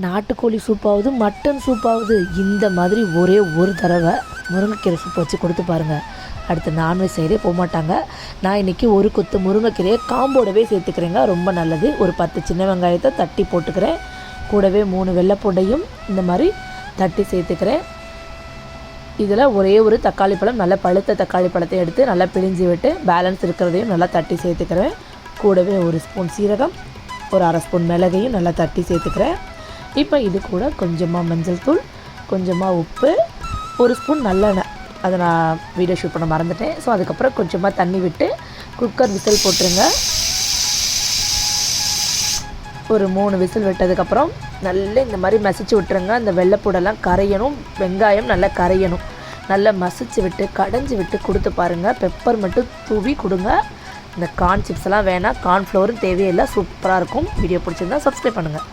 நாட்டுக்கோழி சூப்பாகுது, மட்டன் சூப்பாகுது, இந்த மாதிரி ஒரே ஒரு தடவை முருங்கைக்கீரை சூப் வச்சு கொடுத்து பாருங்கள். அடுத்து நான்வெஜ் சைடே போக மாட்டாங்க. நான் இன்றைக்கி ஒரு கொத்து முருங்கைக்கீரையை காம்போடவே சேர்த்துக்கிறேங்க, ரொம்ப நல்லது. ஒரு 10 சின்ன வெங்காயத்தை தட்டி போட்டுக்கிறேன். கூடவே 3 வெள்ளைப்பூண்டையும் இந்த மாதிரி தட்டி சேர்த்துக்கிறேன். இதில் ஒரே ஒரு தக்காளி பழம், நல்ல பழுத்த தக்காளி பழத்தை எடுத்து நல்லா பிழிஞ்சு விட்டு பேலன்ஸ் இருக்கிறதையும் நல்லா தட்டி சேர்த்துக்கிறேன். கூடவே 1 ஸ்பூன் சீரகம், ஒரு 1/2 ஸ்பூன் மிளகையும் நல்லா தட்டி சேர்த்துக்கிறேன். இப்போ இது கூட கொஞ்சமாக மஞ்சள் தூள், கொஞ்சமாக உப்பு, 1 ஸ்பூன் நல்லெண்ணெய், அதை நான் வீடியோ ஷூட் பண்ண மறந்துட்டேன். ஸோ அதுக்கப்புறம் கொஞ்சமாக தண்ணி விட்டு குக்கர் விசில் போட்டுருங்க. ஒரு 3 விசில் விட்டதுக்கப்புறம் நல்லா இந்த மாதிரி மசிச்சு விட்டுருங்க. அந்த வெள்ளைப்பூடெல்லாம் கரையணும், வெங்காயம் நல்லா கரையணும். நல்லா மசிச்சு விட்டு கடைஞ்சி விட்டு கொடுத்து பாருங்கள். பெப்பர் மட்டும் தூவி கொடுங்க. இந்த கார்ன் சிப்ஸ் எல்லாம் வேணாம், கார்ன்ஃப்ளவரும் தேவையில்லை, சூப்பராக இருக்கும். வீடியோ பிடிச்சிருந்தா சப்ஸ்கிரைப் பண்ணுங்கள்.